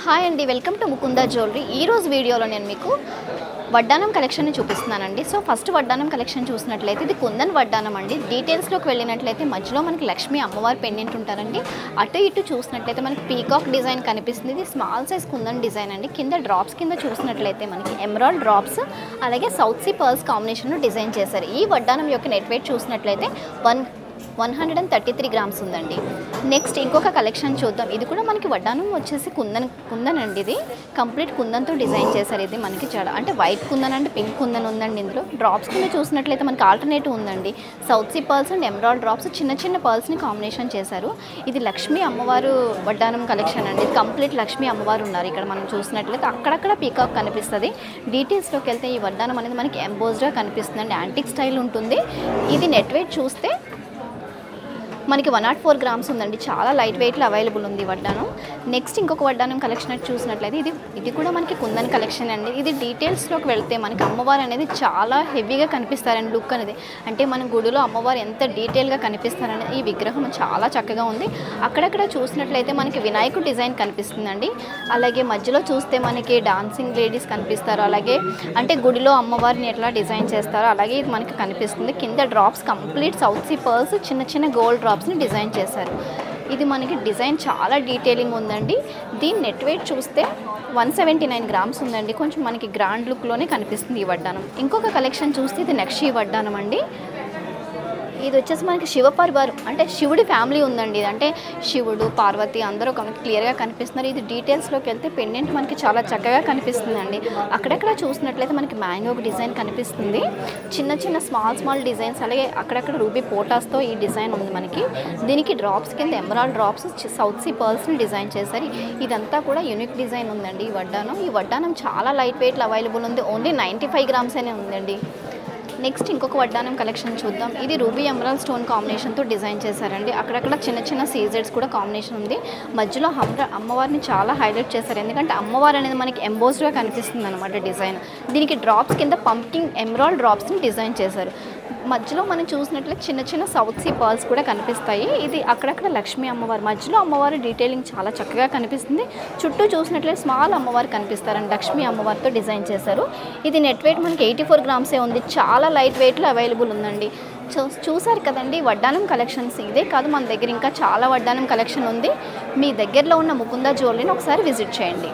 Hi అండి, welcome to Mukunda jewellery. ఈ రోజు వీడియోలో నేను మీకు వడ్డానం కలెక్షన్ చూపిస్తున్నానండి. సో ఫస్ట్ వడ్డానం కలెక్షన్ చూసినట్లయితే ఇది కుందన్ వడ్డానం అండి. డీటెయిల్స్లోకి వెళ్ళినట్లయితే మధ్యలో మనకి లక్ష్మీ అమ్మవారి పెండెంట్ ఉంటారండి. అటు ఇటు చూసినట్లయితే మనకి పీకాక్ డిజైన్ కనిపిస్తుంది. ఇది స్మాల్ సైజ్ కుందన్ డిజైన్ అండి. కింద డ్రాప్స్ కింద చూసినట్లయితే మనకి ఎమరాల్డ్ డ్రాప్స్ అలాగే సౌత్ సీ పర్ల్స్ కాంబినేషన్లో డిజైన్ చేశారు. ఈ వడ్డానం యొక్క నెట్ వెయిట్ చూసినట్లయితే 133 గ్రామ్స్ ఉందండి. నెక్స్ట్ ఇంకొక కలెక్షన్ చూద్దాం. ఇది కూడా మనకి వడ్డానం వచ్చేసి కుందన్ అండి. ఇది కంప్లీట్ కుందన్తో డిజైన్ చేశారు. ఇది మనకి చాలా అంటే white kundan and pink kundan ఉందండి. ఇందులో డ్రాప్స్ కింద చూసినట్లయితే మనకి ఆల్టర్నేటివ్ ఉందండి. South Sea pearls and emerald drops చిన్న చిన్న పర్ల్స్ని కాంబినేషన్ చేశారు. ఇది లక్ష్మీ అమ్మవారు వడ్డానం కలెక్షన్ అండి. ఇది కంప్లీట్ లక్ష్మీ అమ్మవారు ఉన్నారు. ఇక్కడ మనం చూసినట్లయితే అక్కడక్కడ పీకాక్ కనిపిస్తుంది. డీటెయిల్స్లోకి వెళ్తే ఈ వడ్డానం అనేది మనకి ఎంబోజ్డ్గా కనిపిస్తుందండి. యాంటిక్ స్టైల్ ఉంటుంది. ఇది నెట్ వెయిట్ చూస్తే మనకి 104 గ్రామ్స్ ఉందండి. చాలా లైట్ వెయిట్లో అవైలబుల్ ఉంది వడ్డానం. నెక్స్ట్ ఇంకొక వడ్డానం కలెక్షన్ చూసినట్లయితే ఇది కూడా మనకి కుందన్ కలెక్షన్ అండి. ఇది డీటెయిల్స్లోకి వెళ్తే మనకి అమ్మవారు అనేది చాలా హెవీగా కనిపిస్తారండి. లుక్ అనేది అంటే మన గుడిలో అమ్మవారు ఎంత డీటెయిల్గా కనిపిస్తారనేది ఈ విగ్రహం చాలా చక్కగా ఉంది. అక్కడక్కడ చూసినట్లయితే మనకి వినాయకుడు డిజైన్ కనిపిస్తుందండి. అలాగే మధ్యలో చూస్తే మనకి డాన్సింగ్ లేడీస్ కనిపిస్తారు. అలాగే అంటే గుడిలో అమ్మవారిని ఎట్లా డిజైన్ చేస్తారో అలాగే ఇది మనకి కనిపిస్తుంది. కింద drops complete South Sea pearls చిన్న చిన్న గోల్డ్ డ్రాప్స్ని డిజైన్ చేశారు. ఇది మనకి డిజైన్ చాలా డీటెయిలింగ్ ఉందండి. దీని నెట్ వెయిట్ చూస్తే 179 గ్రామ్స్ ఉందండి. కొంచెం మనకి గ్రాండ్ లుక్లోనే కనిపిస్తుంది ఈ వడ్డానం. ఇంకొక కలెక్షన్ చూస్తే ఇది నక్షి వడ్డానం అండి. ఇది వచ్చేసి మనకి శివపరివారం అంటే శివుడి ఫ్యామిలీ ఉందండి. ఇది అంటే శివుడు పార్వతి అందరూ మనకి క్లియర్గా కనిపిస్తున్నారు. ఇది డీటెయిల్స్లోకి వెళ్తే పెండెంట్ మనకి చాలా చక్కగా కనిపిస్తుందండి. అక్కడక్కడ చూసినట్లయితే మనకి మ్యాంగో డిజైన్ కనిపిస్తుంది. చిన్న చిన్న స్మాల్ డిజైన్స్ అలాగే అక్కడక్కడ రూబీ పోటాస్తో ఈ డిజైన్ ఉంది మనకి. దీనికి డ్రాప్స్ కింద ఎమరాల్డ్ డ్రాప్స్ సౌత్ సీ పర్ల్స్ని డిజైన్ చేశారు. ఇదంతా కూడా యూనిక్ డిజైన్ ఉందండి ఈ వడ్డానం చాలా లైట్ వెయిట్లో అవైలబుల్ ఉంది. ఓన్లీ 95 గ్రామ్స్ అనే ఉందండి. నెక్స్ట్ ఇంకొక వడ్డానం కలెక్షన్ చూద్దాం. ఇది రూబీ ఎమరాల్డ్ స్టోన్ కాంబినేషన్తో డిజైన్ చేశారండి. అక్కడక్కడ చిన్న చిన్న సీజెడ్స్ కూడా కాంబినేషన్ ఉంది. మధ్యలో అమ్మవారిని చాలా హైలైట్ చేశారు. ఎందుకంటే అమ్మవారు అనేది మనకి ఎంబోజ్డ్గా కనిపిస్తుంది అనమాట డిజైన్. దీనికి డ్రాప్స్ కింద పంకింగ్ ఎమరాల్డ్ డ్రాప్స్ని డిజైన్ చేశారు. మధ్యలో మనం చూసినట్లయితే చిన్న చిన్న సౌత్ సీ పర్ల్స్ కూడా కనిపిస్తాయి. ఇది అక్కడక్కడ లక్ష్మీ అమ్మవారు మధ్యలో అమ్మవారి డీటెయిలింగ్ చాలా చక్కగా కనిపిస్తుంది. చుట్టూ చూసినట్లయితే స్మాల్ అమ్మవారు కనిపిస్తారండి. లక్ష్మీ అమ్మవారితో డిజైన్ చేశారు. ఇది నెట్ వెయిట్ మనకి 84 గ్రామ్సే ఉంది. చాలా లైట్ వెయిట్లో అవైలబుల్ ఉందండి. చూసారు కదండి వడ్డానం కలెక్షన్స్. ఇదే కాదు మన దగ్గర ఇంకా చాలా వడ్డానం కలెక్షన్ ఉంది. మీ దగ్గరలో ఉన్న ముకుంద జ్యువెలరీని ఒకసారి విజిట్ చేయండి.